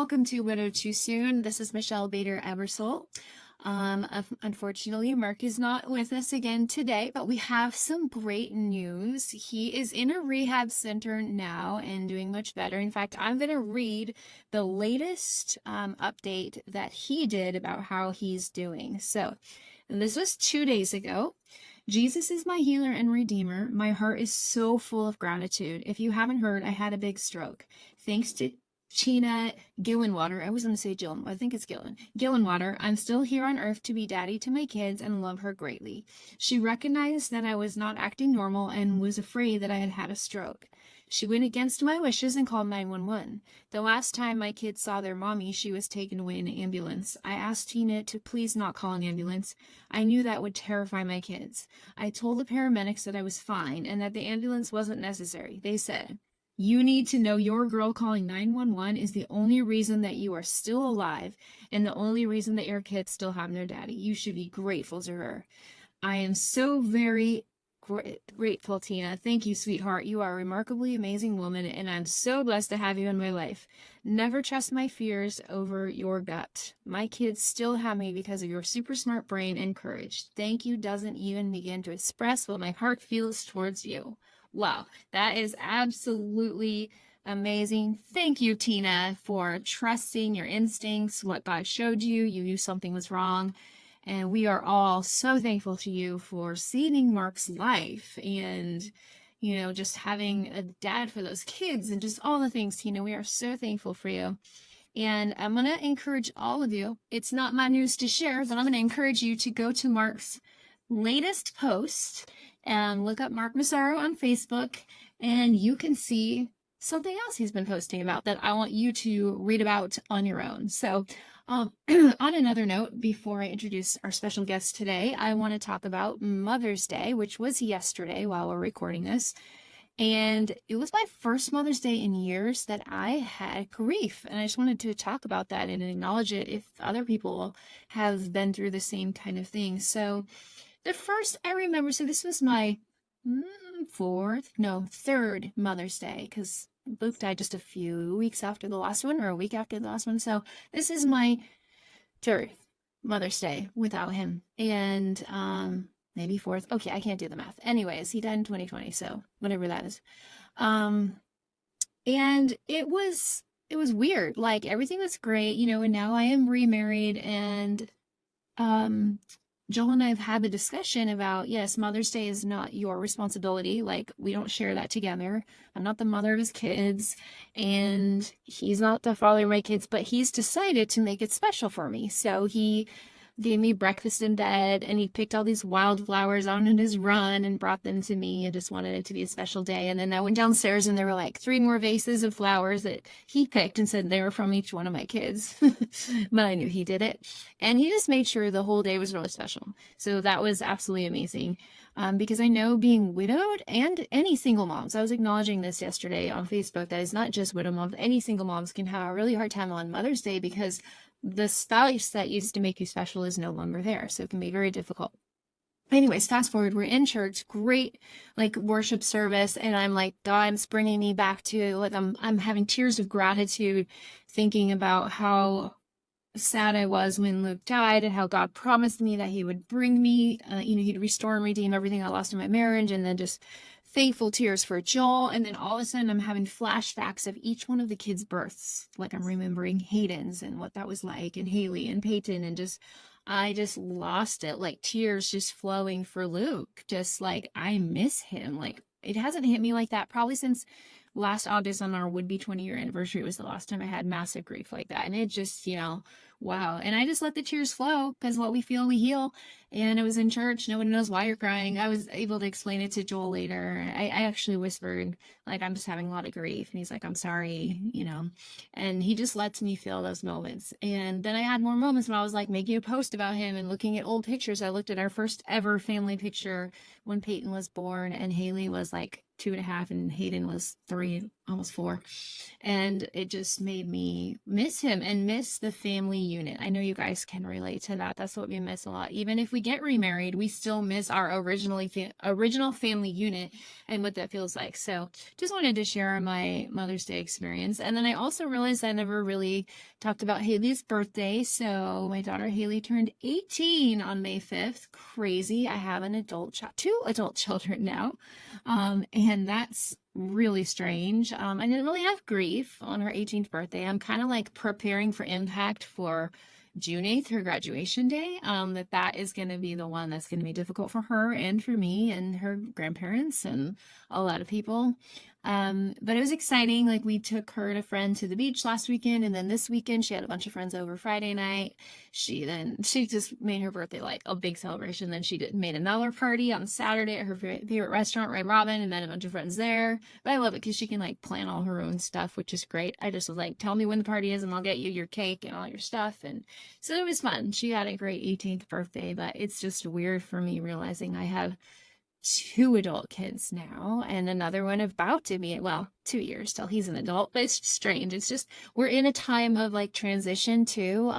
welcome to Widow Too Soon. This is Michelle Bader Ebersole. Unfortunately, Mark is not with us again today, but we have some great news. He is in a rehab center now and doing much better. In fact, I'm going to read the latest update that he did about how he's doing. So, this was 2 days ago. Jesus is my healer and redeemer. My heart is so full of gratitude. If you haven't heard, I had a big stroke. Thanks to Tina Gillenwater, I was going to say Jill, I think it's Gillenwater, I'm still here on earth to be daddy to my kids and love her greatly. She recognized that I was not acting normal and was afraid that I had had a stroke. She went against my wishes and called 911. The last time my kids saw their mommy, she was taken away in an ambulance. I asked Tina to please not call an ambulance. I knew that would terrify my kids. I told the paramedics that I was fine and that the ambulance wasn't necessary. They said, "You need to know your girl calling 911 is the only reason that you are still alive and the only reason that your kids still have their daddy. You should be grateful to her." I am so very grateful, Tina. Thank you, sweetheart. You are a remarkably amazing woman, and I'm so blessed to have you in my life. Never trust my fears over your gut. My kids still have me because of your super smart brain and courage. Thank you doesn't even begin to express what my heart feels towards you. Wow, that is absolutely amazing. Thank you, Tina, for trusting your instincts, what God showed you. You knew something was wrong. And we are all so thankful to you for saving Mark's life and, just having a dad for those kids and just all the things, Tina. We are so thankful for you. And I'm going to encourage all of you. It's not my news to share, but I'm going to encourage you to go to Mark's latest post and look up Mark Massaro on Facebook, and you can see something else he's been posting about that I want you to read about on your own. So on another note, before I introduce our special guest today, I want to talk about Mother's Day, which was yesterday while we're recording this. And it was my first Mother's Day in years that I had grief. And I just wanted to talk about that and acknowledge it if other people have been through the same kind of thing. So the first I remember, so this was my third Mother's Day, because Luke died just a few weeks after the last one, or a week after the last one. So this is my third Mother's Day without him. And maybe fourth. Okay, I can't do the math. Anyways, he died in 2020, so whatever that is. And it was weird. Like, everything was great, and now I am remarried, and Joel and I have had the discussion about, yes, Mother's Day is not your responsibility. Like, we don't share that together. I'm not the mother of his kids, and he's not the father of my kids, but he's decided to make it special for me. So he gave me breakfast in bed, and he picked all these wildflowers on his run and brought them to me. I just wanted it to be a special day. And then I went downstairs, and there were like 3 more vases of flowers that he picked and said they were from each one of my kids. But I knew he did it. And he just made sure the whole day was really special. So that was absolutely amazing. Because I know being widowed, and any single moms, I was acknowledging this yesterday on Facebook, that is not just widow moms, any single moms can have a really hard time on Mother's Day because the spouse that used to make you special is no longer there. So it can be very difficult. Anyways, fast forward, we're in church, great worship service, and I'm like, God's bringing me back to I'm having tears of gratitude, thinking about how sad I was when Luke died and how God promised me that he would bring me, he'd restore and redeem everything I lost in my marriage, and then just thankful tears for Joel. And then all of a sudden I'm having flashbacks of each one of the kids' births. Like, I'm remembering Hayden's and what that was like, and Haley and Peyton, and I just lost it, like tears just flowing for Luke. Just like, I miss him. Like, it hasn't hit me like that probably since last August on our would-be 20-year anniversary was the last time I had massive grief like that. And it just, wow. And I just let the tears flow, because what we feel, we heal. And it was in church. No one knows why you're crying. I was able to explain it to Joel later. I actually whispered, like, I'm just having a lot of grief. And he's like, I'm sorry, and he just lets me feel those moments. And then I had more moments when I was like making a post about him and looking at old pictures. I looked at our first ever family picture when Peyton was born, and Haley was like 2.5 and Hayden was 3, almost 4. And it just made me miss him and miss the family unit. I know you guys can relate to that. That's what we miss a lot. Even if we get remarried, we still miss our original family unit and what that feels like. So just wanted to share my Mother's Day experience. And then I also realized I never really talked about Haley's birthday. So my daughter Haley turned 18 on May 5th. Crazy. I have an adult child, two adult children now. And that's really strange. I didn't really have grief on her 18th birthday. I'm kind of like preparing for impact for June 8th, her graduation day. That is going to be the one that's going to be difficult for her and for me and her grandparents and a lot of people. But it was exciting. Like we took her and a friend to the beach last weekend, and then this weekend she had a bunch of friends over Friday night. She just made her birthday like a big celebration. Then she made another party on Saturday at her favorite restaurant, Red Robin, and met a bunch of friends there. But I love it because she can like plan all her own stuff, which is great. I just was like, tell me when the party is and I'll get you your cake and all your stuff. And so it was fun. She had a great 18th birthday, but it's just weird for me realizing I have two adult kids now and another one about to be, well, 2 years till he's an adult, but it's strange. It's just, we're in a time of like transition too.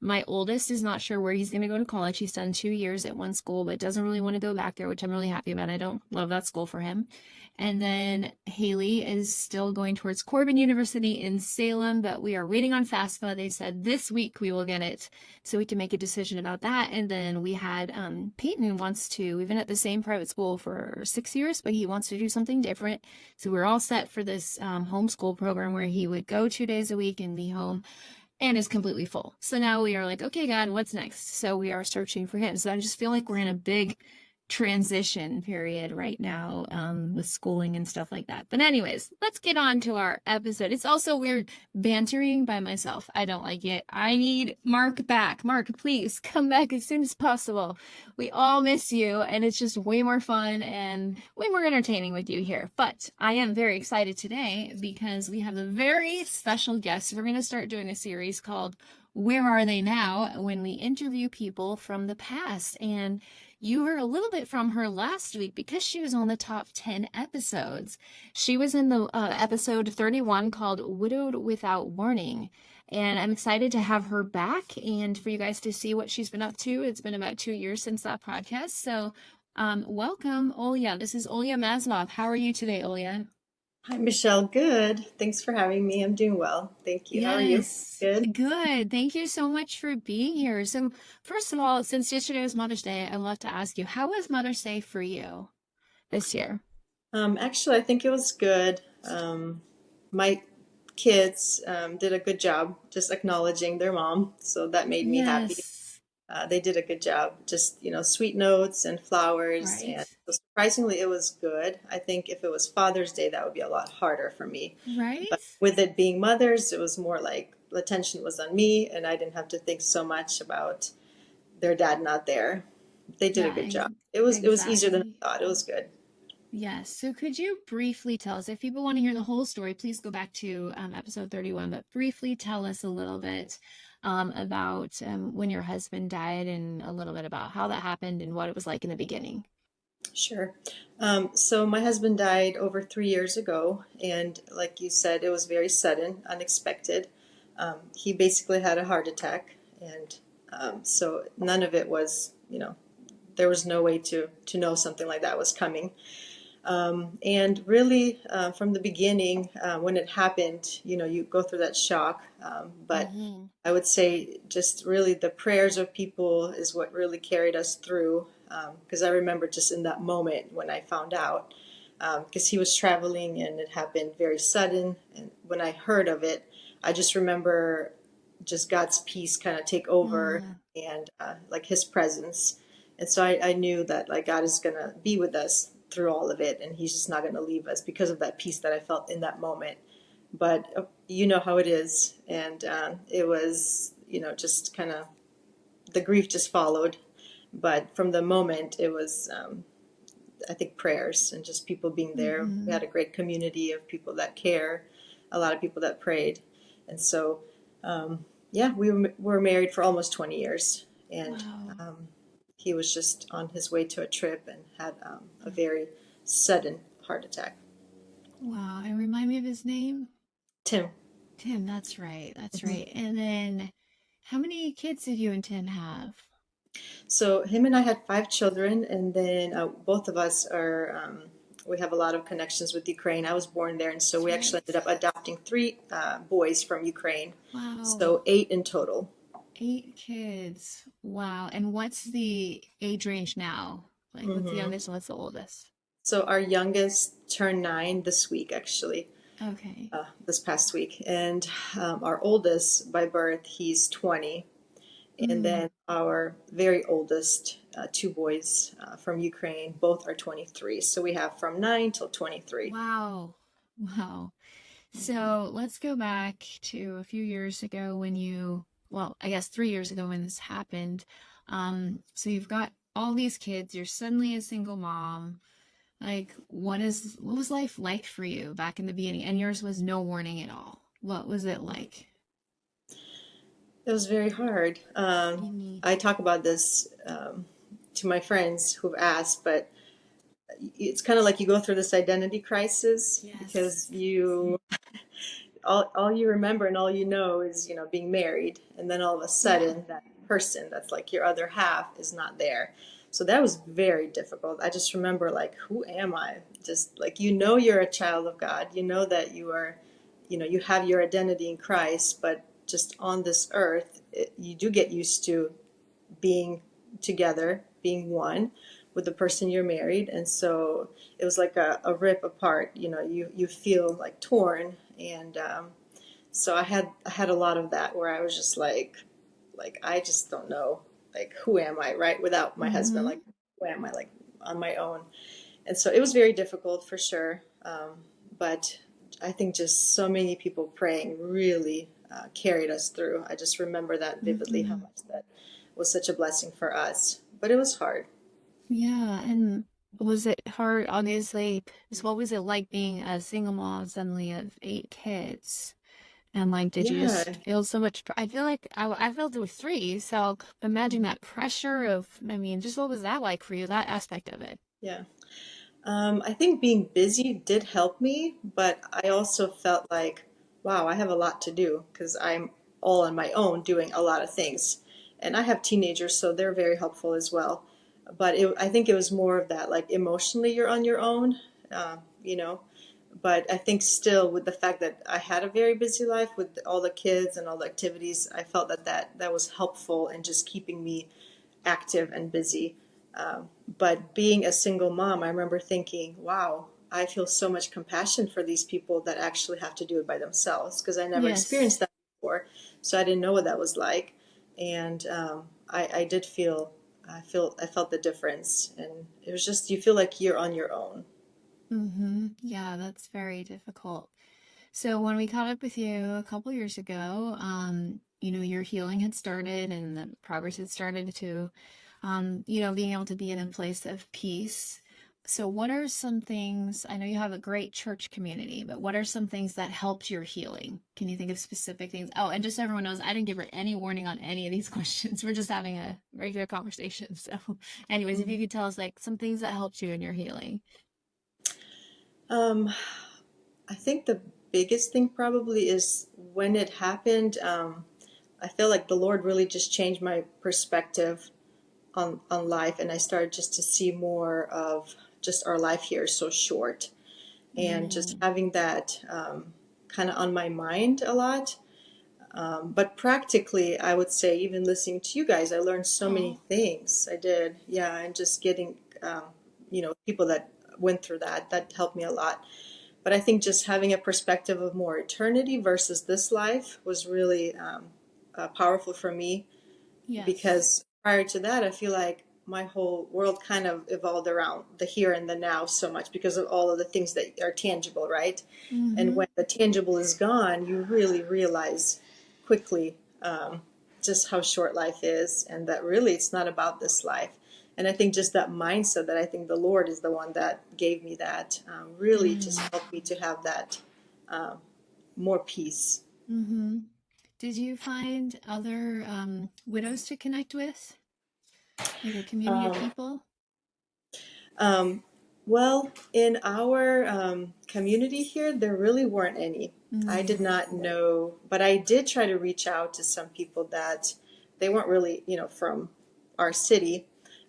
My oldest is not sure where he's going to go to college. He's done 2 years at one school, but doesn't really want to go back there, which I'm really happy about. I don't love that school for him. And then Haley is still going towards Corbin University in Salem, but we are waiting on FAFSA. They said this week we will get it so we can make a decision about that. And then we had Peyton we've been at the same private school for 6 years, but he wants to do something different. So we're all set for this homeschool program where he would go 2 days a week and be home, and is completely full. So now we are like, okay, God, what's next? So we are searching for him. So I just feel like we're in a big transition period right now with schooling and stuff like that. But anyways, let's get on to our episode. It's also weird bantering by myself. I don't like it. I need Mark back. Mark, please come back as soon as possible. We all miss you, and it's just way more fun and way more entertaining with you here. But I am very excited today because we have a very special guest. We're going to start doing a series called Where Are They Now? When we interview people from the past. And you heard a little bit from her last week because she was on the top 10 episodes. She was in the episode 31 called Widowed Without Warning. And I'm excited to have her back and for you guys to see what she's been up to. It's been about 2 years since that podcast. So welcome, Olya. This is Olya Maslov. How are you today, Olya? Hi, Michelle. Good. Thanks for having me. I'm doing well. Thank you. How are you? Yes, Good. good. Thank you so much for being here. So, first of all, since yesterday was Mother's Day, I'd love to ask you, how was Mother's Day for you this year? Actually, I think it was good. My kids did a good job just acknowledging their mom, so that made me happy. Yes, They did a good job, just, sweet notes and flowers. right, And so surprisingly, it was good. I think if it was Father's Day, that would be a lot harder for me. right, But with it being Mother's, it was more like the attention was on me, and I didn't have to think so much about their dad not there. They did a yeah, good job. It was easier than exactly. I thought. It was good. Yes. So, could you briefly tell us, if people want to hear the whole story, please go back to episode 31, but briefly tell us a little bit about when your husband died and a little bit about how that happened and what it was like in the beginning. Sure. So my husband died over 3 years ago, and like you said, it was very sudden, unexpected. He basically had a heart attack, and so none of it was, there was no way to know something like that was coming. And really, from the beginning, when it happened, you go through that shock. But Mm-hmm. I would say just really the prayers of people is what really carried us through. Because I remember just in that moment when I found out, because he was traveling and it happened very sudden. And when I heard of it, I just remember just God's peace kind of take over Mm, and like his presence. And so I knew that like God is going to be with us through all of it, and he's just not going to leave us because of that peace that I felt in that moment. But you know how it is. And it was, just kind of the grief just followed. But from the moment, it was, I think, prayers and just people being there. We mm-hmm. had a great community of people that care, a lot of people that prayed. And so, yeah, we were married for almost 20 years. And Wow. he was just on his way to a trip and had a very sudden heart attack. Wow. And remind me of his name? Tim. Tim, that's right. That's Mhm. right. And then How many kids did you and Tim have? So him and I had 5 children, and then both of us are. We have a lot of connections with Ukraine. I was born there, and so That's we actually ended right. up adopting three boys from Ukraine. Wow. So 8 in total. 8 kids. Wow. And what's the age range now? Like, what's the hmm youngest and what's the oldest? So our youngest turned 9 this week, actually, Okay. this past week, and our oldest by birth, he's 20. And Mm. then our very oldest, 2 boys from Ukraine, both are 23. So we have from 9 till 23. Wow. Wow. So let's go back to a few years ago when well, I guess 3 years ago when this happened. So you've got all these kids, you're suddenly a single mom. Like, what was life like for you back in the beginning? And yours was no warning at all. What was it like? It was very hard. Mhm. I talk about this to my friends who've asked, but it's kind of like you go through this identity crisis Yes. because all you remember and all you know is being married, and then all of a Yeah. sudden that person that's like your other half is not there. So that was very difficult. I just remember, like, who am I? Just like, you're a child of God, you know that you are, you have your identity in Christ, but just on this earth you do get used to being together, being one with the person you're married. And so it was like a rip apart. You feel like torn. And so I had a lot of that where I was just like I just don't know, like, who am I, right? Without my husband, Mm-hmm. like, who am I, like, on my own? And so it was very difficult for sure. But I think just so many people praying really carried us through. I just remember that vividly, how Mm-hmm. much that was such a blessing for us. But it was hard. Yeah. And was it hard, obviously? Just what was it like being a single mom suddenly of 8 kids? And like, did you Yeah, just feel so much? I feel like I felt it with three. So imagine that pressure of, I mean, just what was that like for you, that aspect of it? yeah. I think being busy did help me, but I also felt like, wow, I have a lot to do because I'm all on my own doing a lot of things. And I have teenagers, so they're very helpful as well. But I think it was more of that, like, emotionally, you're on your own, you know. But I think still, with the fact that I had a very busy life with all the kids and all the activities, I felt that was helpful in just keeping me active and busy. But being a single mom, I remember thinking, wow, I feel so much compassion for these people that actually have to do it by themselves because I never Yes. experienced that before. So I didn't know what that was like. And I did I felt the difference. And it was just, you feel like you're on your own. Mm-hmm. Yeah, that's very difficult. So when we caught up with you a couple years ago, your healing had started and the progress had started to, being able to be in a place of peace. So what are some things, I know you have a great church community, but what are some things that helped your healing? Can you think of specific things? Oh, and just so everyone knows, I didn't give her any warning on any of these questions. We're just having a regular conversation. So anyways, if you Mhm. could tell us like some things that helped you in your healing. Um, I think the biggest thing probably is when it happened. I feel like the Lord really just changed my perspective on life, and I started just to see more of just our life here is so short, and just Mm. having that kind of on my mind a lot. But practically, I would say, even listening to you guys, I learned so many Oh, things. I did, yeah, and just getting, people that went through that helped me a lot. But I think just having a perspective of more eternity versus this life was really powerful for me, yes. because prior to that, I feel like my whole world kind of evolved around the here and the now so much because of all of the things that are tangible, right? And Mm-hmm. when the tangible is gone, you really realize quickly just how short life is, and that really it's not about this life. And I think just that mindset, that I think the Lord is the one that gave me that, really just Mm. helped me to have that more peace. Mm-hmm. Did you find other widows to connect with? Like a community of Um, people? um, Well, in our community here, there really weren't any. I Mm, did not know, but I did try to reach out to some people that they weren't really, from our city,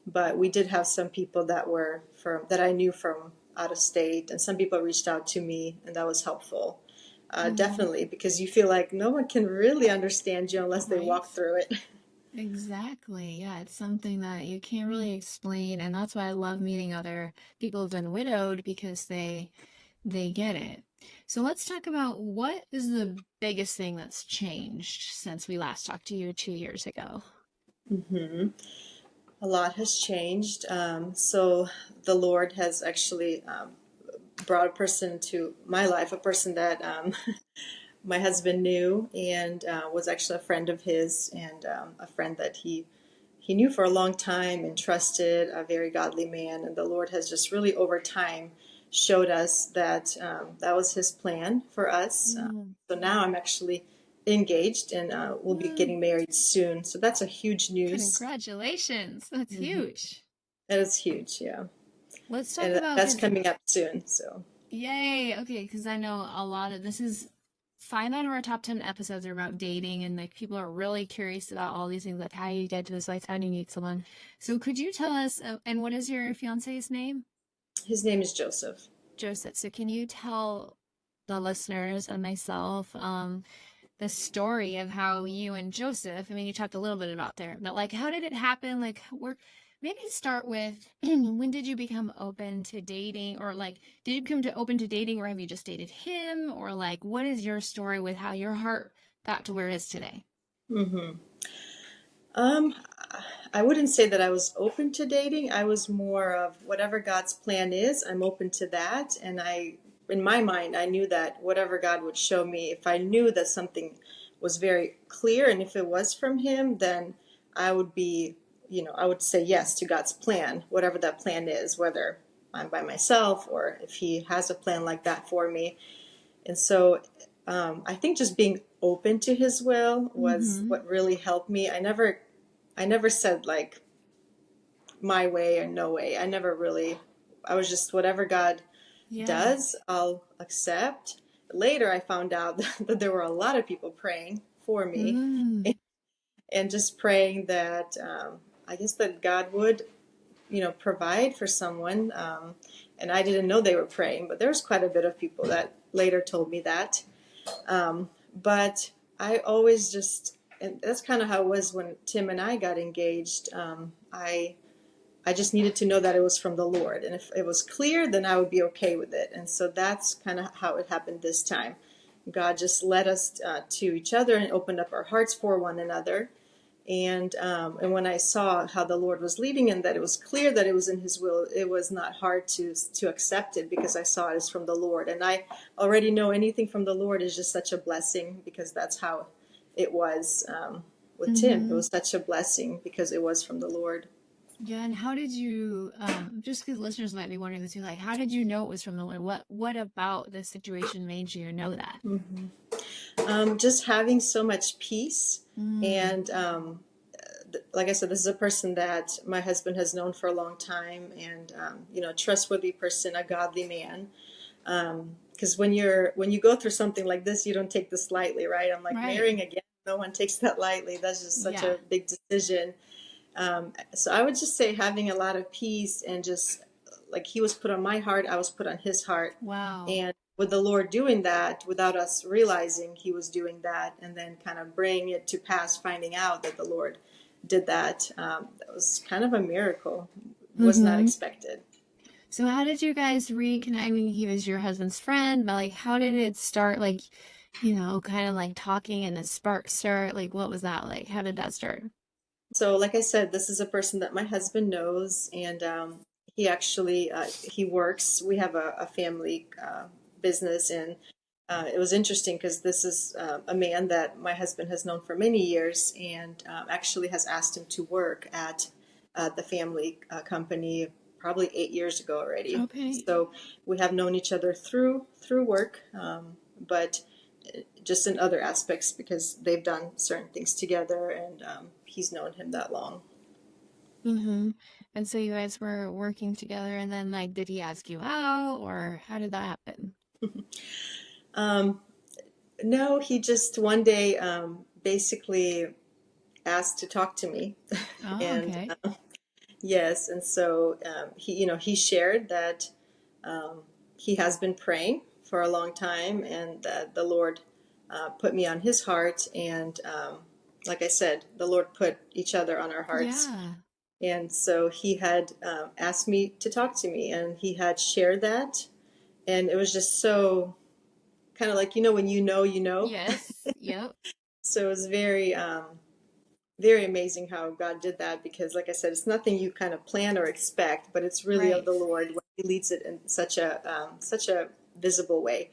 but we did have some people that were from that I knew from out of state, and some people reached out to me, and that was helpful. mm, Definitely, because you feel like no one can really understand you unless they right? walk through it. Exactly. Yeah, it's something that you can't really explain, and that's why I love meeting other people who've been widowed because they get it. So let's talk about what is the biggest thing that's changed since we last talked to you 2 years ago. hmm A lot has changed. So the Lord has actually brought a person to my life, a person that my husband knew and was actually a friend of his, and a friend that he knew for a long time and trusted, a very godly man. And the Lord has just really over time showed us that that was His plan for us. Mm, So now I'm actually engaged and we'll be mm, getting married soon. So that's a huge news. congratulations. That's Mhm. huge. That is huge, yeah. Let's talk And about that's because coming up soon. So. yay. Okay, because I know a lot of this is 5 out of our top 10 episodes are about dating, and like people are really curious about all these things, like how you get to this life, how do you meet someone. So could you tell us, and what is your fiance's name? His name is Joseph. Joseph. So can you tell the listeners and myself the story of how you and Joseph, I mean, you talked a little bit about there, but like, how did it happen? Like, maybe start with when did you become open to dating, or like, did you become to open to dating, or have you just dated him, or like, what is your story with how your heart got to where it is today? hmm Um, I wouldn't say that I was open to dating. I was more of whatever God's plan is, I'm open to that. And in my mind, I knew that whatever God would show me, if I knew that something was very clear and if it was from Him, then I would be, I would say yes to God's plan, whatever that plan is, whether I'm by myself or if He has a plan like that for me. And so I think just being open to His will was Mm-hmm. what really helped me. I never said like my way or no way. I never really, I was just whatever God Yeah. does, I'll accept. Later, I found out that there were a lot of people praying for me Mm. and just praying that I guess that God would, provide for someone. And I didn't know they were praying, but there was quite a bit of people that later told me that. But I always just, and that's kind of how it was when Tim and I got engaged. I just needed to know that it was from the Lord. And if it was clear, then I would be okay with it. And so that's kind of how it happened this time. God just led us to each other and opened up our hearts for one another. And when I saw how the Lord was leading and that it was clear that it was in His will, it was not hard to accept it because I saw it as from the Lord. And I already know anything from the Lord is just such a blessing because that's how it was with Tim. It Mm-hmm. was such a blessing because it was from the Lord. Yeah, and how did you, just because listeners might be wondering this too, like, how did you know it was from the Lord? What about this situation made you know that? Mhm. Just having so much peace. Mm, And like I said, this is a person that my husband has known for a long time, and trustworthy person, a godly man. Because when you go through something like this, you don't take this lightly, right? I'm like right. marrying again. No one takes that lightly. That's just such Yeah. a big decision. So I would just say having a lot of peace and just like He was put on my heart, I was put on His heart. Wow. And with the Lord doing that without us realizing He was doing that, and then kind of bringing it to pass, finding out that the Lord did that, that was kind of a miracle. Was not Mm-hmm. expected. So how did you guys reconnect? I mean, he was your husband's friend, but like, how did it start? Like, kind of like talking and a spark start. Like, what was that like? How did that start? So, like I said, this is a person that my husband knows, and he actually he works. We have a family business, and it was interesting because this is a man that my husband has known for many years, and actually has asked him to work at the family company probably 8 years ago already. Okay. So we have known each other through work, but just in other aspects because they've done certain things together, and he's known him that long. Mm-hmm. And so you guys were working together, and then like, did he ask you out, or how did that happen? Um, no, he just one day basically asked to talk to me, Oh, and okay. yes, and so he shared that um, he has been praying for a long time, and that the Lord put me on his heart, and like I said, the Lord put each other on our hearts, Yeah. and so he had asked me to talk to me, and he had shared that, and it was just so kind of like when you know. Yes. Yep. So it was very amazing how God did that because, like I said, it's nothing you kind of plan or expect, but it's really of Right. the Lord when He leads it in such a visible way.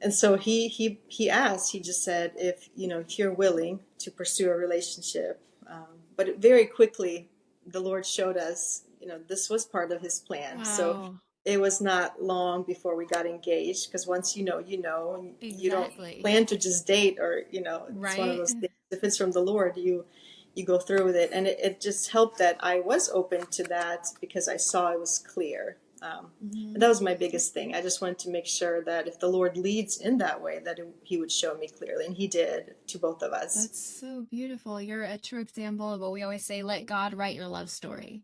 And so he asked. He just said, if you're willing to pursue a relationship, but very quickly, the Lord showed us, this was part of His plan. So Wow. it was not long before we got engaged because once you know, and you don't Exactly. plan to just date or it's one of Right. those things. If it's from the Lord, you go through with it, and it just helped that I was open to that because I saw it was clear. And Hmm. that was my biggest thing. I just wanted to make sure that if the Lord leads in that way, that He would show me clearly, and He did to both of us. That's so beautiful. You're a true example of what we always say, let God write your love story.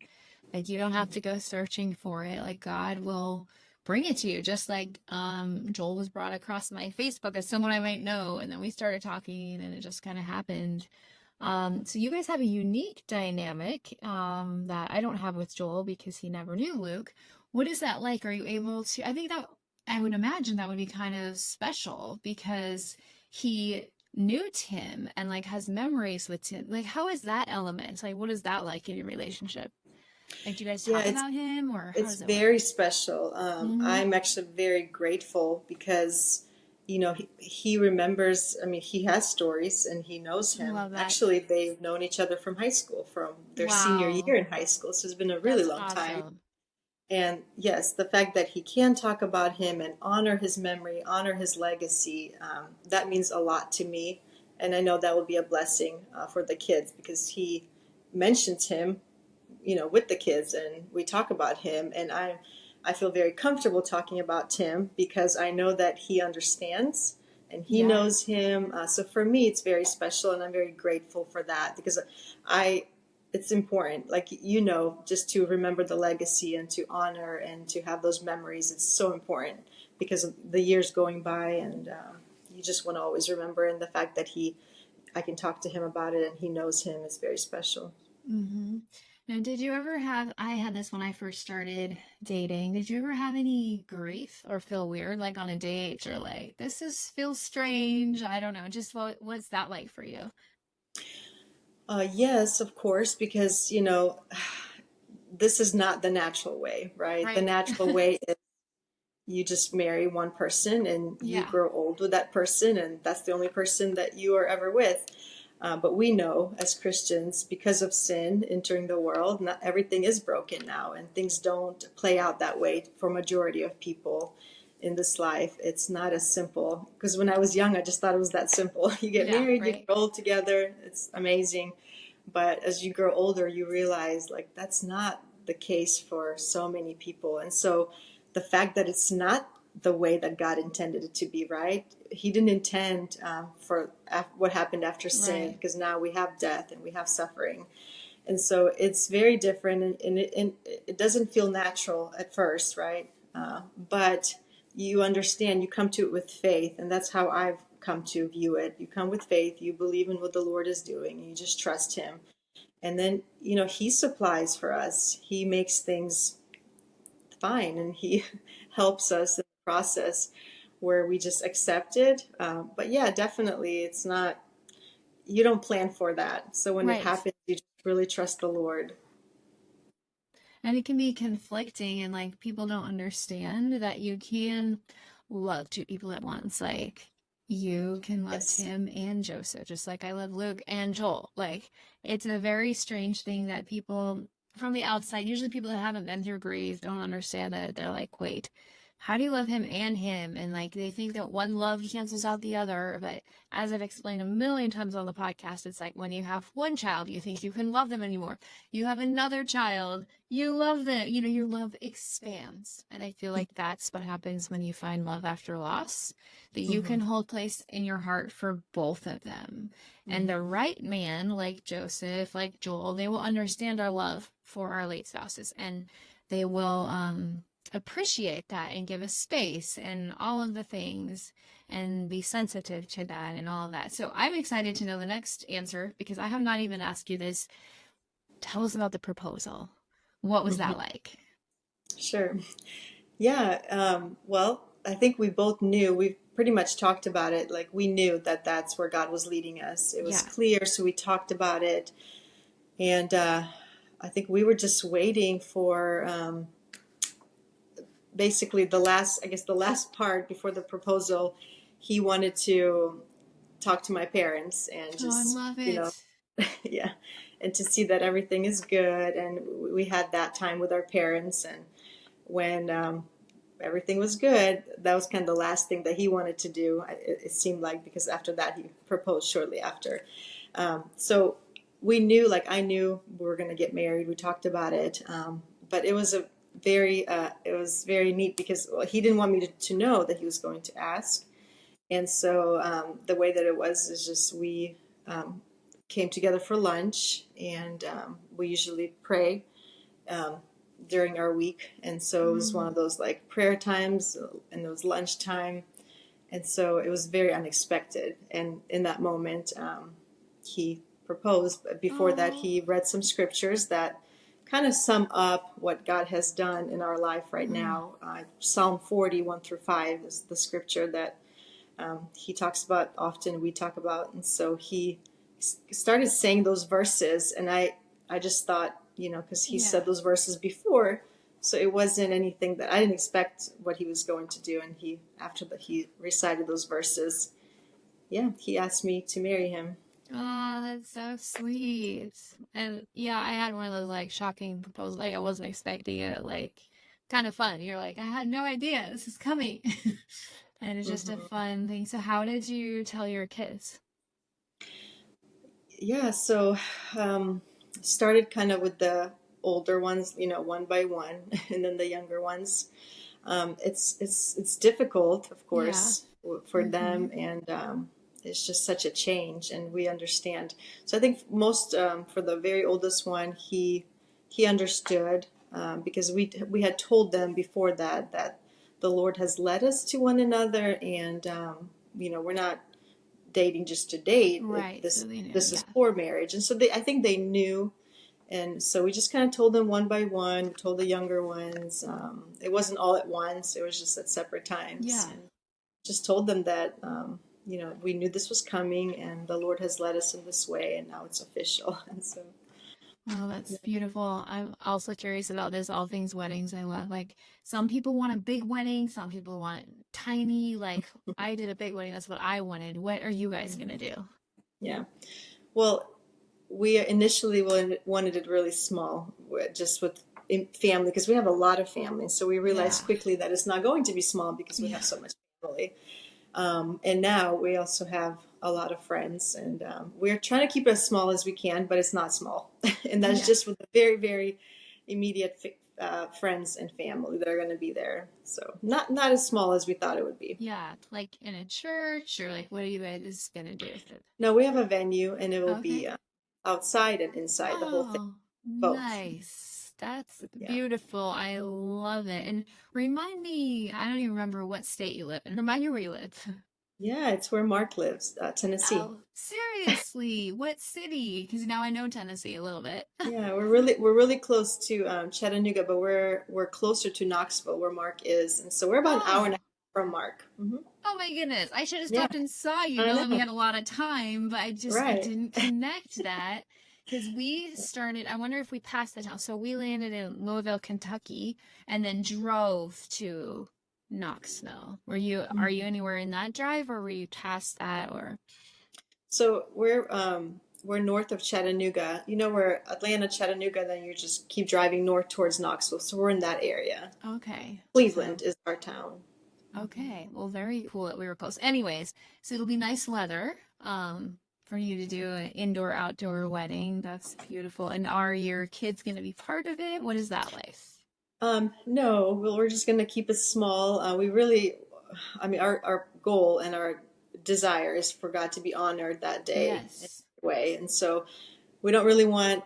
Like you don't have to go searching for it. Like God will bring it to you. Just like Joel was brought across my Facebook as someone I might know. And then we started talking and it just kind of happened. So you guys have a unique dynamic that I don't have with Joel because he never knew Luke. What is that like? Are you able to? I think that I would imagine that would be kind of special because he knew Tim and like has memories with Tim. Like, how is that element? Like, what is that like in your relationship? Like, do you guys Yeah, talk it's about him or how it's does it work? very special. Mm-hmm. I'm actually very grateful because he remembers. I mean, he has stories and he knows I him. love that. Actually, they've known each other from high school, from their senior Wow. year in high school. So it's been a really That's long time. awesome. And yes, the fact that he can talk about him and honor his memory, honor his legacy, that means a lot to me. And I know that will be a blessing for the kids because he mentions him, with the kids, and we talk about him. And I feel very comfortable talking about Tim because I know that he understands and he Yeah. knows him. So for me, it's very special, and I'm very grateful for that because I it's important, like just to remember the legacy and to honor and to have those memories. It's so important because of the years going by, and you just want to always remember. And the fact that I can talk to him about it and he knows him is very special. Mm-hmm. Now, did you ever have, I had this when I first started dating. Did you ever have any grief or feel weird like on a date or like, this is feels strange? I don't know. Just what's that like for you? Yes, of course, because this is not the natural way, right? The Right. natural way is you just marry one person and you Yeah. grow old with that person, and that's the only person that you are ever with. But we know as Christians, because of sin entering the world, not everything is broken now, and things don't play out that way for majority of people in this life. It's not as simple. Because when I was young, I just thought it was that simple. You get Yeah, married, you right. grow old together, it's amazing. But as you grow older, you realize like that's not the case for so many people. And so the fact that it's not the way that God intended it to be, right? He didn't intend for what happened after sin, Right. because now we have death and we have suffering. And so it's very different, and it doesn't feel natural at first, right? But you understand, you come to it with faith, and that's how I've come to view it. You come with faith, you believe in what the Lord is doing, you just trust Him. And then, He supplies for us, He makes things fine, and He helps us in the process where we just accept it. But yeah, definitely, it's not, you don't plan for that. So when it Right. happens, you just really trust the Lord. And it can be conflicting, and like people don't understand that you can love two people at once. Like you can love Yes. Tim and Joseph, just like I love Luke and Joel. Like it's a very strange thing that people from the outside, usually people that haven't been through grief, don't understand that. They're like, wait, how do you love him and him? And like they think that one love cancels out the other. But as I've explained a million times on the podcast, it's like when you have one child, you think you can love them anymore. You have another child, you love them. You know, your love expands. And I feel like that's what happens when you find love after loss, that you Hmm. can hold place in your heart for both of them. And the Hmm. right man, like Joseph, like Joel, they will understand our love for our late spouses, and they will appreciate that and give us space and all of the things and be sensitive to that and all of that. So I'm excited to know the next answer because I have not even asked you this. Tell us about the proposal. What was Hmm. that like? Sure. Yeah. Well, I think we both knew, we pretty much talked about it. Like we knew that that's where God was leading us. It was Yeah. clear, so we talked about it. And I think we were just waiting for basically the last, I guess, the last part before the proposal. He wanted to talk to my parents and Oh, I just, love you know, it. yeah, and to see that everything is good. And we had that time with our parents. And when everything was good, that was kind of the last thing that he wanted to do. It seemed like, because after that, he proposed shortly after. So we knew, like I knew we were going to get married. We talked about it. But it was it was very neat because, well, he didn't want me to know that he was going to ask. And so the way that it was is just we um, came together for lunch, and we usually pray um, during our week. And so it was one Mm. of those like prayer times, and it was lunchtime. And so it was very unexpected. And in that moment, he proposed. But before that, Oh. he read some scriptures that kind of sum up what God has done in our life right Mm. now. Psalm 41 through 5 is the scripture that he talks about often, we talk about. And so he started saying those verses, and I just thought, because he Yeah. said those verses before, so it wasn't anything that I didn't expect what he was going to do. And he, after that, he recited those verses. Yeah, he asked me to marry him. Oh, that's so sweet. And yeah, I had one of those like shocking proposals. Like I wasn't expecting it. Like kind of fun. You're like, I had no idea this is coming. And it's just a Hmm. fun thing. So how did you tell your kids? Yeah, so um, started kind of with the older ones, one by one, and then the younger ones. It's difficult, of Yeah. course, for Mm-hmm. them, and it's just such a change, and we understand. So I think most for the very oldest one, he understood, because we had told them before that the Lord has led us to one another, and we're not dating just to date. Right. So This they knew. this is Yeah. for marriage, and so I think they knew. And so we just kind of told them one by one. We told the younger ones. It wasn't all at once. It was just at separate times, Yeah. and just told them that we knew this was coming, and the Lord has led us in this way, and now it's official. And so, Oh, that's beautiful. I'm also curious about this, all things weddings. I love like some people want a big wedding, some people want tiny. Like I did a big wedding. That's what I wanted. What are you guys gonna do? yeah. Well, we initially wanted it really small, just with family, because we have a lot of family. So we Yeah. realized quickly that it's not going to be small because we Yeah. have so much family. And now we also have a lot of friends, and we're trying to keep it as small as we can, but it's not small. And that's Yeah. just with the very, very immediate friends and family that are going to be there. So not as small as we thought it would be. Yeah. Like in a church or like what are you guys gonna do with it? No, we have a venue, and it will Okay. be outside and inside, the whole thing, Oh, both. nice. That's Yeah. beautiful. I love it. And remind me, I don't even remember what state you live in. Remind me where you live. Yeah, it's where Mark lives, Tennessee. Oh, seriously? What city? Because now I know Tennessee a little bit. Yeah, we're really close to Chattanooga, but we're closer to Knoxville, where Mark is, and so we're about an hour and a Oh, half from Mark. oh my goodness. I should have Yeah, stopped and saw you, I knowing we know. had a lot of time, but I Right. didn't connect that because we started, I wonder if we passed the town. So we landed in Louisville, Kentucky, and then drove to Knoxville. Are you anywhere in that drive or were you past that or? So we're north of Chattanooga. You know, we're Atlanta, Chattanooga, then you just keep driving north towards Knoxville. So we're in that area. Okay. So Cleveland is our town. okay. Well, very cool that we were close. Anyways, so it'll be nice weather for you to do an indoor outdoor wedding. That's beautiful. And are your kids going to be part of it? What is that like? No, we're just going to keep it small. We really, I mean, our goal and our desire is for God to be honored that day in Yes. a way. And so we don't really want,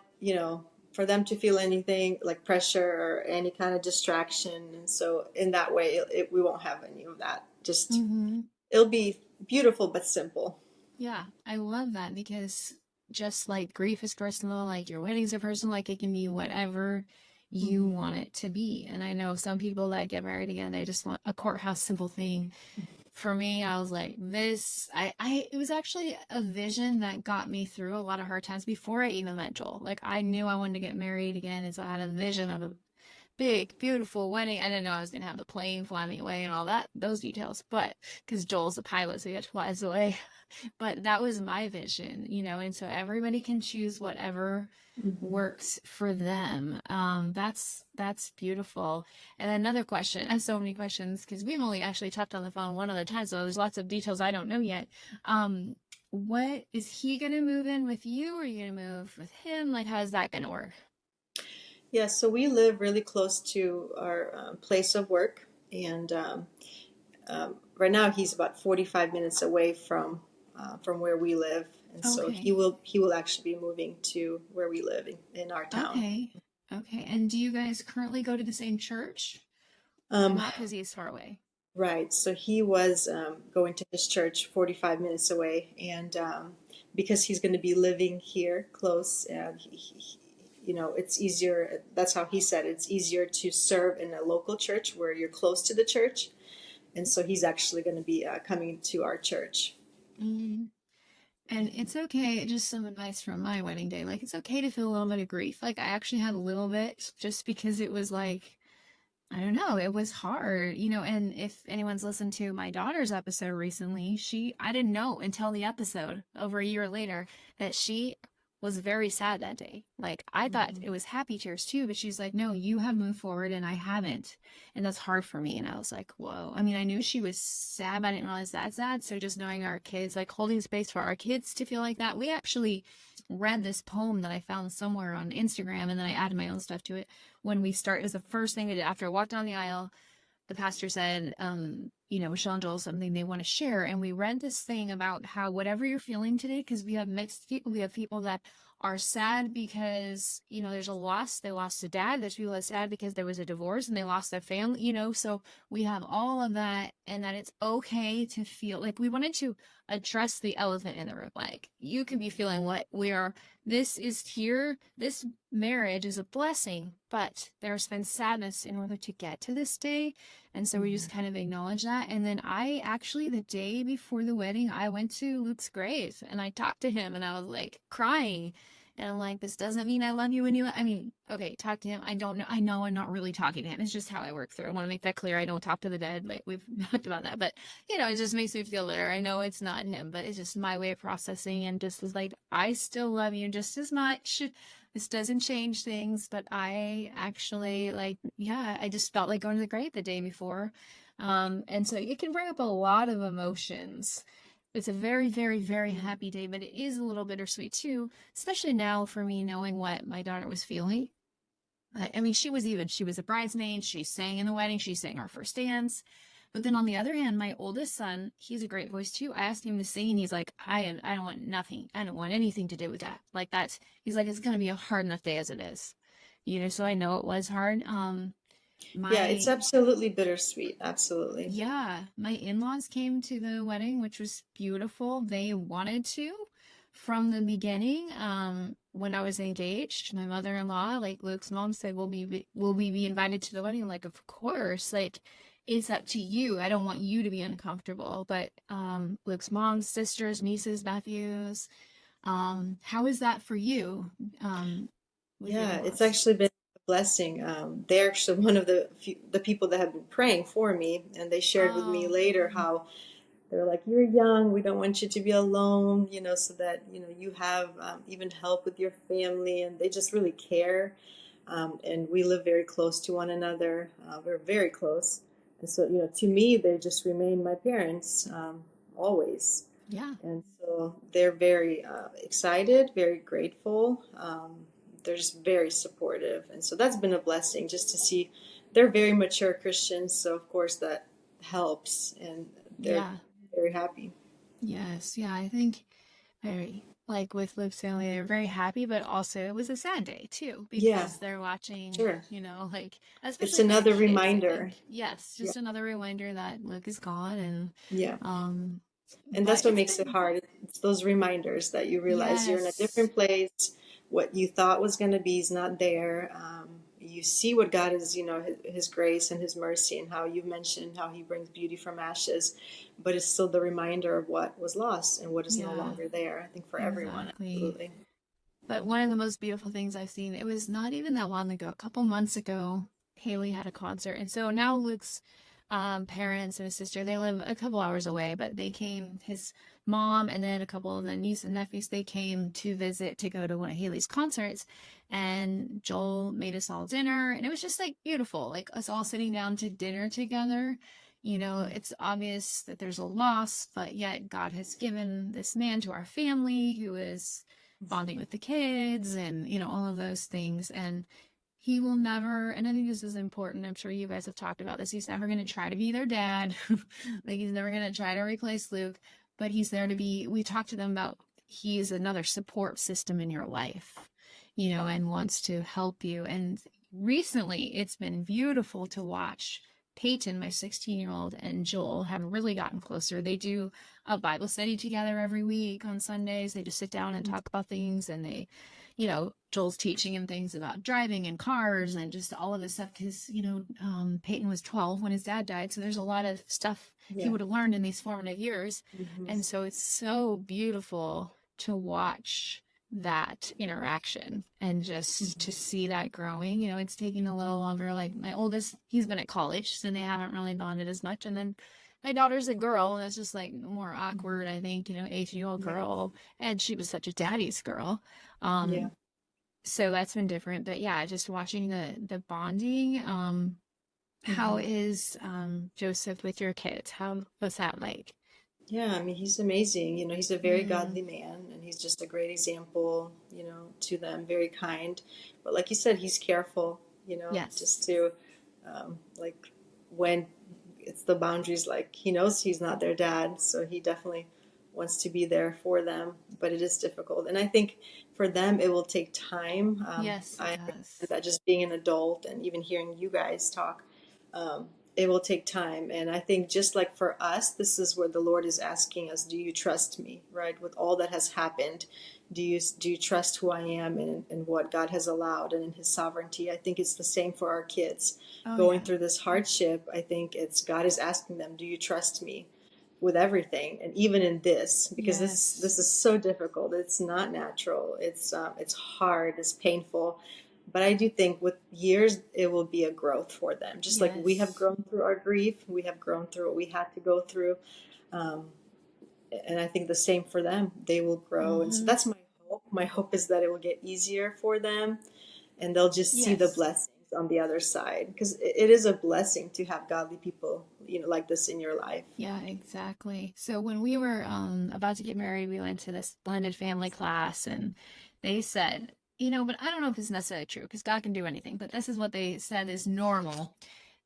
for them to feel anything like pressure or any kind of distraction. And so in that way, we won't have any of that. Just, Mm-hmm. it'll be beautiful but simple. Yeah, I love that because just like grief is personal, like your weddings are personal, like it can be whatever you Mhm. want it to be. And I know some people that get married again, they just want a courthouse simple thing. For me, I was like, it was actually a vision that got me through a lot of hard times before I even met Joel. Like, I knew I wanted to get married again, and so I had a vision of a big, beautiful wedding. I didn't know I was gonna have the plane fly me away and all that, those details, but because Joel's a pilot, so he had to fly us away. But that was my vision, and so everybody can choose whatever Mhm. works for them. That's beautiful. And another question, I have so many questions because we've only actually talked on the phone one other time, so there's lots of details I don't know yet. Um, what is he gonna move in with you, or are you gonna move with him? Like, how's that gonna work? Yeah, so we live really close to our place of work, and right now he's about 45 minutes away from where we live, and so he Okay. will he will actually be moving to where we live in our town. Okay. Okay. And do you guys currently go to the same church or Um, not because he's far away? right, so he was going to his church 45 minutes away, and because he's going to be living here close, it's easier. That's how he said it, it's easier to serve in a local church where you're close to the church, and so he's actually going to be coming to our church. Mm. And it's okay, just some advice from my wedding day. Like, it's okay to feel a little bit of grief. Like, I actually had a little bit just because it was like, I don't know, it was hard, and if anyone's listened to my daughter's episode recently, I didn't know until the episode over a year later that she was very sad that day. Like, I thought Mhm. it was happy tears too, but she's like, no, you have moved forward and I haven't. And that's hard for me. And I was like, whoa. I mean, I knew she was sad, but I didn't realize that sad. So just knowing our kids, like holding space for our kids to feel like that. We actually read this poem that I found somewhere on Instagram and then I added my own stuff to it when we start. It was the first thing I did after I walked down the aisle. The pastor said, Michelle and Joel, something they want to share. And we read this thing about how whatever you're feeling today, because we have mixed people, we have people that are sad because, there's a loss. They lost a dad. There's people that are sad because there was a divorce and they lost their family, so we have all of that and that it's okay to feel like we wanted to address the elephant in the room. Like you can be feeling what we are. This is here. This marriage is a blessing, but there's been sadness in order to get to this day. And so we just Mhm. kind of acknowledge that. And then I actually, the day before the wedding, I went to Luke's grave and I talked to him and I was like crying. And I'm like, this doesn't mean I love you when I mean, okay, talk to him. I don't know. I know I'm not really talking to him. It's just how I work through. I want to make that clear. I don't talk to the dead. Like we've talked about that. But, it just makes me feel better. I know it's not him, but it's just my way of processing and just was like, I still love you just as much. This doesn't change things, but I actually like, yeah, I just felt like going to the grave the day before. And so it can bring up a lot of emotions. It's a very, very, very happy day, but it is a little bittersweet too, especially now for me knowing what my daughter was feeling. I mean, she was a bridesmaid. She sang in the wedding. She sang our first dance. But then on the other hand, my oldest son, he's a great voice too. I asked him to sing and he's like, I don't want nothing. I don't want anything to do with that. Like that's, he's like, it's going to be a hard enough day as it is, so I know it was hard. Yeah, it's My absolutely bittersweet. Absolutely. Yeah, my in-laws came to the wedding, which was beautiful. They wanted to from the beginning. When I was engaged, my mother-in-law, like Luke's mom said, will we be invited to the wedding? Like, of course. Like, it's up to you. I don't want you to be uncomfortable. But Luke's mom's sisters, nieces, nephews, how is that for you? With your Yeah, it's in-laws? actually been a blessing. They're actually one of the people that have been praying for me, and they shared with me Oh, later how they're like, you're young, we don't want you to be alone, so that, you have even help with your family, and they just really care. And we live very close to one another. We're very close. And so, to me, they just remain my parents, always. Yeah. And so they're very excited, very grateful. They're just very supportive. And so that's been a blessing just to see they're very mature Christians. So, of course, that helps. And they're Yeah. very happy. Yes. Yeah. I think very, like with Luke's family, they're very happy, but also it was a sad day too, Yeah, because they're watching, sure. like, It's especially for the another kids, I reminder. think. Yes. Yeah. Just another reminder that Luke is gone. Yeah. Um, And but that's what it's makes it been, hard. It's those reminders that you realize you're in a yes. different place. What you thought was going to be is not there. You see what God is, his grace and his mercy, and how you mentioned how he brings beauty from ashes, but it's still the reminder of what was lost and what is no Yeah, longer there. I think for everyone, exactly. absolutely. But one of the most beautiful things I've seen, it was not even that long ago, a couple months ago, Haley had a concert. And so now Luke's parents and his sister, they live a couple hours away, but they came, his mom and then a couple of the nieces and nephews, they came to visit to go to one of Haley's concerts. And Joel made us all dinner. And it was just like beautiful, like us all sitting down to dinner together. It's obvious that there's a loss, but yet God has given this man to our family who is bonding with the kids and all of those things. And he will never, and I think this is important, I'm sure you guys have talked about this, he's never going to try to be their dad. Like, he's never going to try to replace Luke, but he's there to be, we talked to them about, he's another support system in your life, and wants to help you. And recently it's been beautiful to watch Peyton, my 16-year-old, and Joel have really gotten closer. They do a Bible study together every week on Sundays. They just sit down and talk about things, and they, Joel's teaching him things about driving and cars and just all of this stuff because, Peyton was 12 when his dad died. So there's a lot of stuff he Yeah. would have learned in these formative years. Hmm. And so it's so beautiful to watch that interaction and just to Hmm. see that growing. It's taking a little longer. Like my oldest, he's been at college, so they haven't really bonded as much. And then my daughter's a girl, and it's just like more awkward, I think, 18-year-old Yeah. girl, and she was such a daddy's girl. Yeah. So that's been different. But yeah, just watching the bonding. How Hmm. is Joseph with your kids? How was that like? Yeah, I mean, he's amazing. He's a very Mm, godly man, and he's just a great example, to them, very kind. But like you said, he's careful, just yes. to, like, when it's the boundaries, like, he knows he's not their dad, so he definitely wants to be there for them, but it is difficult. And I think for them, it will take time. Yes, it I understand does. that just being an adult and even hearing you guys talk, um, it will take time. And I think just like for us, this is where the Lord is asking us, do you trust me, right? With all that has happened, do you trust who I am and what God has allowed and in his sovereignty? I think it's the same for our kids Oh going yeah. through this hardship. I think it's God is asking them, do you trust me with everything, and even in this, because this Yes. is so difficult. It's not natural. It's hard. It's painful. But I do think with years, it will be a growth for them. Just like we have Yes. grown through our grief, we have grown through what we had to go through. Um, and I think the same for them. They will grow. And so Mm-hmm. that's my hope. My hope is that it will get easier for them and they'll just see the Yes. blessings on the other side. Because it is a blessing to have godly people, like this in your life. Yeah, exactly. So when we were about to get married, we went to this blended family class, and they said, but I don't know if it's necessarily true because God can do anything, but this is what they said is normal.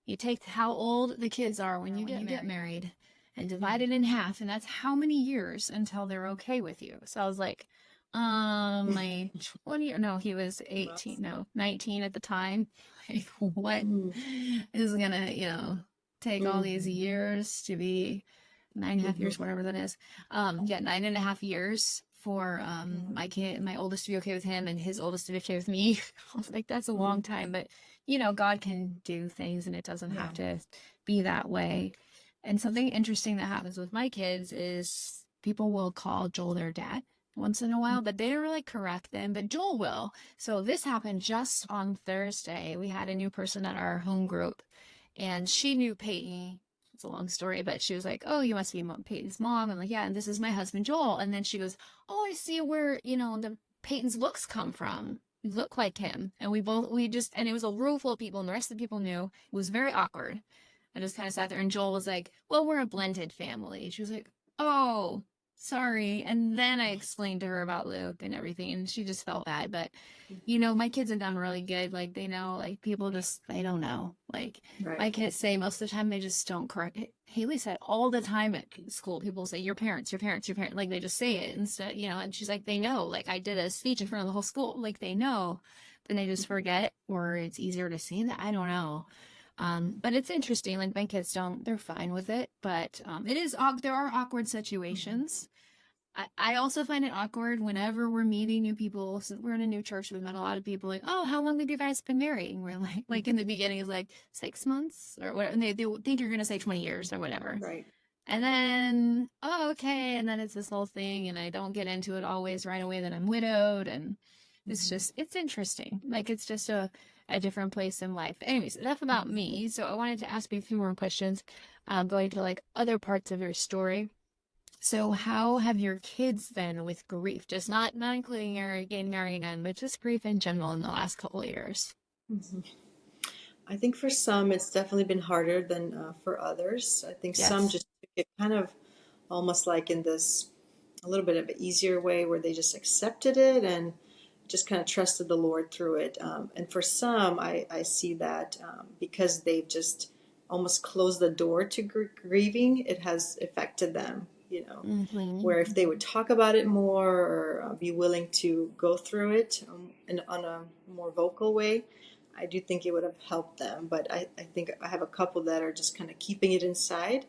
You take how old the kids are when you get married and divide it in half, and that's how many years until they're okay with you. So I was like, like 20, or no, he was Wow. 18, no, 19 at the time. Like, what Mm-hmm. is gonna, take all these Mm-hmm. years to be 9.5 years, whatever that is. Yeah, 9.5 years for my kid, my oldest to be okay with him, and his oldest to be okay with me. I was like, that's a Mm-hmm. long time, but God can do things, and it doesn't Yeah. have to be that way. And something interesting that happens with my kids is people will call Joel their dad once in a while, but they don't really correct them, but Joel will. So this happened just on Thursday. We had a new person at our home group, and she knew Peyton it's a long story, but she was like, "Oh, you must be Peyton's mom." I'm like, "Yeah," and this is my husband Joel. And then she goes, "Oh, I see where, the Peyton's looks come from. You look like him." And we just, and it was a room full of people, and the rest of the people knew. It was very awkward. I just kind of sat there, and Joel was like, "Well, we're a blended family." She was like, "Oh, sorry." And then I explained to her about Luke and everything, and she just felt bad. But, my kids have done really good. Like, they know, like, people just, they don't know. Like, Right. my kids say most of the time they just don't correct it. Haley said all the time at school, people say, your parents, your parents, your parents. Like, they just say it instead, and she's like, they know. Like, I did a speech in front of the whole school. Like, they know. Then they just forget, or it's easier to say that. I don't know. But it's interesting. Like, my kids don't, they're fine with it. But there are awkward Mhm. situations. I also find it awkward whenever we're meeting new people. Since we're in a new church, we've met a lot of people. Like, "Oh, how long have you guys been married?" And we're like in the beginning, it's like 6 months or whatever. And they think you're gonna say 20 years or whatever. Right. And then, oh, okay. And then it's this whole thing, and I don't get into it always right away that I'm widowed, and Mhm. it's interesting. Like, it's just a different place in life. Anyways, enough about Mhm. me. So I wanted to ask you a few more questions, going to like other parts of your story. So how have your kids been with grief? Just not including your getting married again, but just grief in general in the last couple of years. Mhm. I think for some, it's definitely been harder than for others. I think some Yes. just took it kind of almost like in this a little bit of an easier way where they just accepted it and just kind of trusted the Lord through it. And for some, I see that because they've just almost closed the door to grieving, it has affected them, Mm-hmm. where if they would talk about it more or be willing to go through it on a more vocal way, I do think it would have helped them. But I think I have a couple that are just kind of keeping it inside.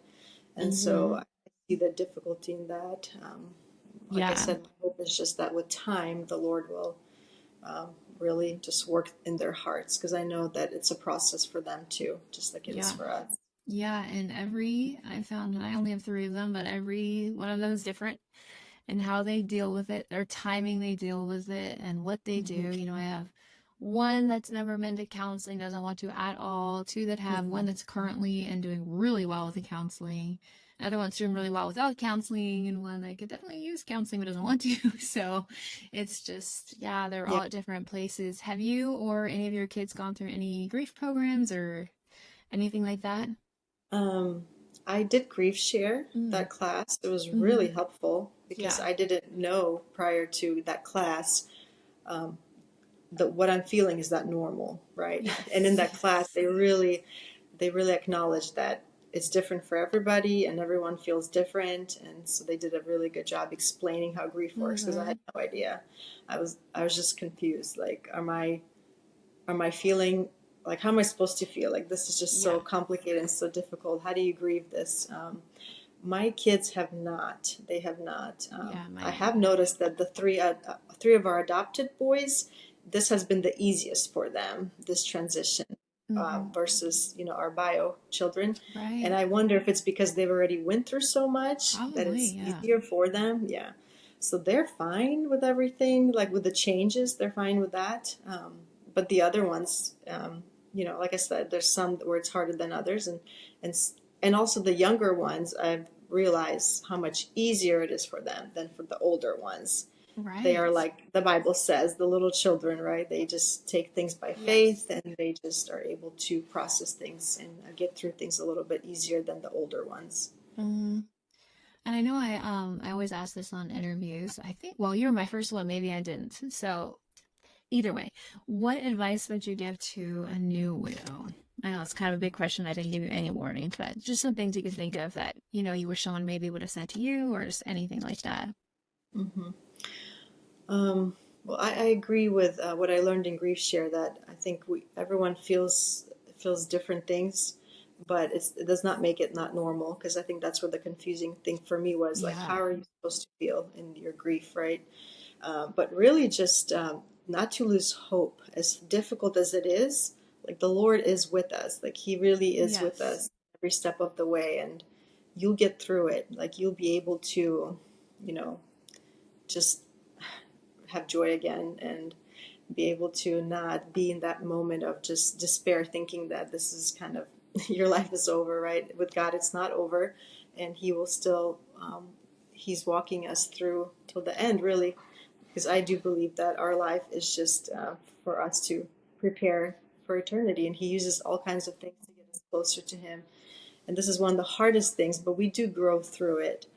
And so Mm-hmm. I see the difficulty in that. Like I Yeah. said, my hope is just that with time, the Lord will um, really just work in their hearts because I know that it's a process for them too, just like it is Yeah. for us. Yeah. And I found that I only have three of them, but every one of them is different and how they deal with it, their timing they deal with it, and what they do. Hmm. I have one that's never been to counseling, doesn't want to at all, two that have, one Hmm. that's currently and doing really well with the counseling, another one's doing really well without counseling, and one that could definitely use counseling but doesn't want to. So it's just, yeah, they're Yeah. all at different places. Have you or any of your kids gone through any grief programs or anything like that? Um, I did grief share Mm. that class. It was Mm-hmm. really helpful because Yeah. I didn't know prior to that class um, that what I'm feeling is that normal, right? And in Yes. that class, they really acknowledged that it's different for everybody and everyone feels different. And so they did a really good job explaining how grief works because I Mm-hmm. had no idea. I was just confused. Like, am I feeling like how am I supposed to feel? Like this is just Yeah. so complicated and so difficult. How do you grieve this? My kids have not. They have not. Yeah, I mine have neither. noticed that the three of our adopted boys, this has been the easiest for them. This transition Mm-hmm. versus our bio children, and Right. I wonder if it's because they've already went through so much that Probably, it's yeah. easier for them. Yeah, so they're fine with everything. Like with the changes, they're fine with that. But the other ones, like I said, there's some where it's harder than others, and and also the younger ones, I've realized how much easier it is for them than for the older ones. They are Right. like the Bible says, the little children, right? They just take things by Yes. faith and they just are able to process things and get through things a little bit easier than the older ones. Mm-hmm. And I know I always ask this on interviews. I think, well, you were my first one, maybe I didn't. So either way, what advice would you give to a new widow? I know it's kind of a big question. I didn't give you any warning, but just some things you could think of that, you wish someone maybe would have said to you or just anything like that. Hmm. Um, well, I agree with what I learned in Grief Share that I think everyone feels different things, but it does not make it not normal because I think that's where the confusing thing for me was like, Yeah. how are you supposed to feel in your grief, right? But really, just not to lose hope, as difficult as it is. Like the Lord is with us, like He really is with Yes. us every step of the way, and you'll get through it. Like you'll be able to, you know, just have joy again and be able to not be in that moment of just despair, thinking that this is kind of your life is over, right? With God, it's not over, and He will still, He's walking us through till the end, really, because I do believe that our life is just for us to prepare for eternity, and He uses all kinds of things to get us closer to Him. And this is one of the hardest things, but we do grow through it.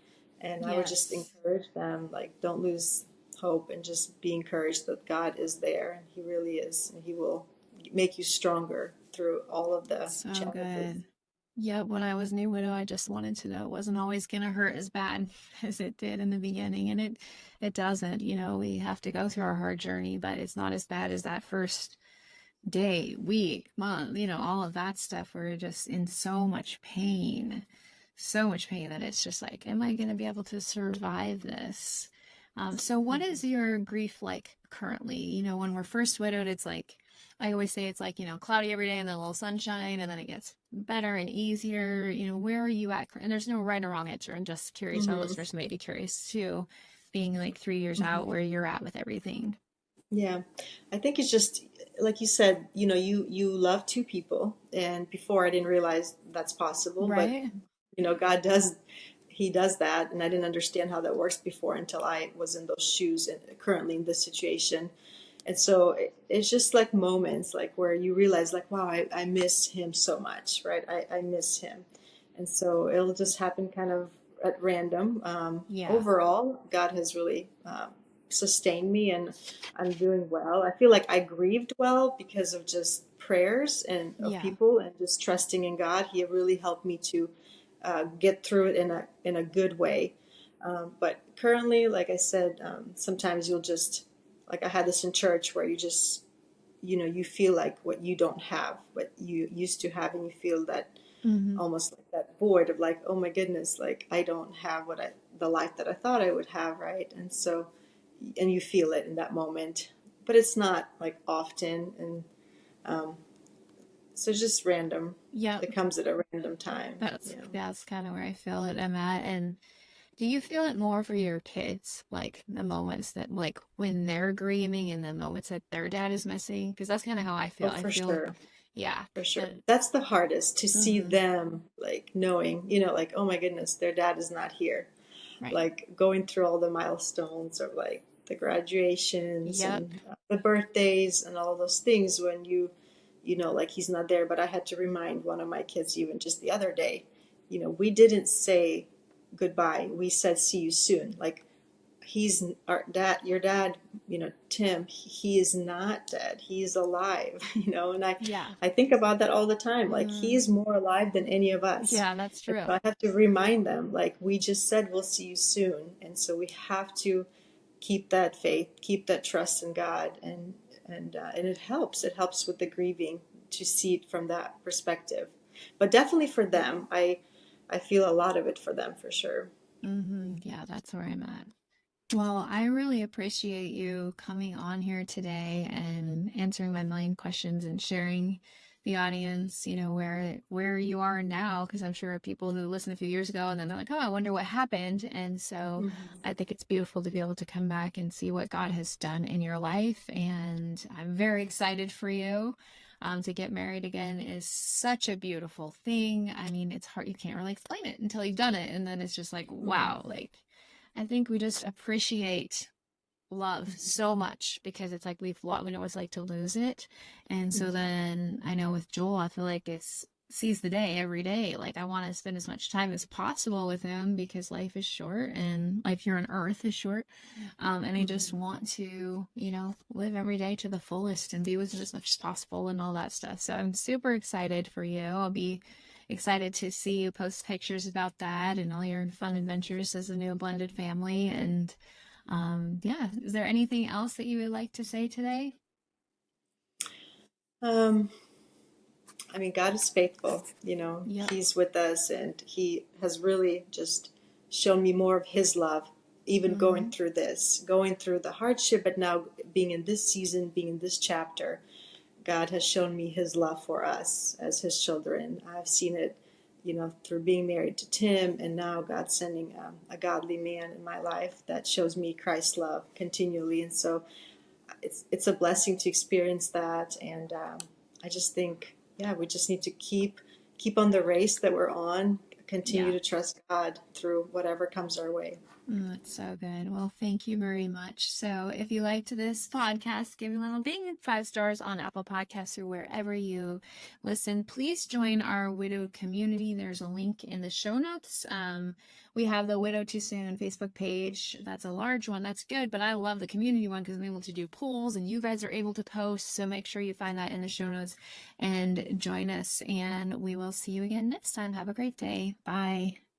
And I would just Yes. encourage them, like, don't lose hope and just be encouraged that God is there and He really is. And He will make you stronger through all of the So challenges. good. Yeah, when I was new widow, I just wanted to know it wasn't always gonna hurt as bad as it did in the beginning, and it doesn't. You know, we have to go through our hard journey, but it's not as bad as that first day, week, month, all of that stuff. We're just in so much pain that it's just like, am I going to be able to survive this? So what is your grief like currently? When we're first widowed, it's like, I always say it's like, cloudy every day and then a little sunshine and then it gets better and easier. Where are you at? And there's no right or wrong answer. I'm just curious. Our Hmm. listeners may be curious too, being like 3 years out, Hmm. where you're at with everything. Yeah, I think it's just like you said, you love two people, and before I didn't realize that's possible, but Right? God does, He does that, and I didn't understand how that works before until I was in those shoes and currently in this situation. And so it's just like moments like where you realize like, wow, I miss him so much, right? I miss him. And so it'll just happen kind of at random. Yeah. Overall, God has really sustained me and I'm doing well. I feel like I grieved well because of just prayers and of Yeah. people and just trusting in God. He really helped me to get through it in a good way. But currently, like I said, sometimes you'll just like I had this in church where you just you feel like what you don't have, what you used to have, and you feel that Hmm. almost like that void of like, oh my goodness, like I don't have the life that I thought I would have, right? And so, and you feel it in that moment, but it's not like often, and um, so it's just random. Yep. It comes at a random time, That's that's kind of where I feel it. I'm at. And do you feel it more for your kids, like the moments that, like, when they're grieving and the moments that their dad is missing? Because that's kind of how I feel. Oh, I for feel, sure. yeah, For sure. that, That's the hardest to see mm-hmm, them like knowing, like, oh my goodness, their dad is not here. right. Like going through all the milestones of like the graduations Yep. and the birthdays and all those things when like he's not there. But I had to remind one of my kids even just the other day, we didn't say goodbye. We said see you soon. Like he's our dad, your dad, Tim, he is not dead. He's alive, and I, Yeah. I think about that all the time. Like Mm, he's more alive than any of us. yeah, that's And true. so I have to remind them, like we just said, we'll see you soon. And so we have to keep that faith, keep that trust in God. And it helps. It helps with the grieving to see it from that perspective. But definitely for them, I feel a lot of it for them for sure. Mm-hmm. Yeah, that's where I'm at. Well, I really appreciate you coming on here today and answering my million questions and sharing the audience, where you are now, because I'm sure people who listened a few years ago and then they're like, oh, I wonder what happened. And so Mhm. I think it's beautiful to be able to come back and see what God has done in your life. And I'm very excited for you. To get married again is such a beautiful thing. I mean, it's hard, you can't really explain it until you've done it. And then it's just like, wow, Mhm. like I think we just appreciate love so much because it's like we know what it's like to lose it. And so Mhm. then I know with Joel, I feel like it's seize the day every day. Like I want to spend as much time as possible with him because life is short and life here on earth is short. And I just Mhm. want to, live every day to the fullest and be with him as much as possible and all that stuff. So I'm super excited for you. I'll be excited to see you post pictures about that and all your fun adventures as a new blended family. And yeah, is there anything else that you would like to say today? Um, I mean, God is faithful. Yep. He's with us, and He has really just shown me more of His love, even Mm-hmm. going through the hardship, but now being in this season, being in this chapter, God has shown me His love for us as His children. I've seen it, through being married to Tim, and now God sending a godly man in my life that shows me Christ's love continually. And so it's a blessing to experience that. And I just think, yeah, we just need to keep on the race that we're on, continue Yeah. to trust God through whatever comes our way. That's so good. Well, thank you very much. So, if you liked this podcast, give it a little ding, 5 stars on Apple Podcasts or wherever you listen. Please join our widow community. There's a link in the show notes. We have the Widow Too Soon Facebook page. That's a large one. That's good. But I love the community one because I'm able to do polls and you guys are able to post. So, make sure you find that in the show notes and join us. And we will see you again next time. Have a great day. Bye.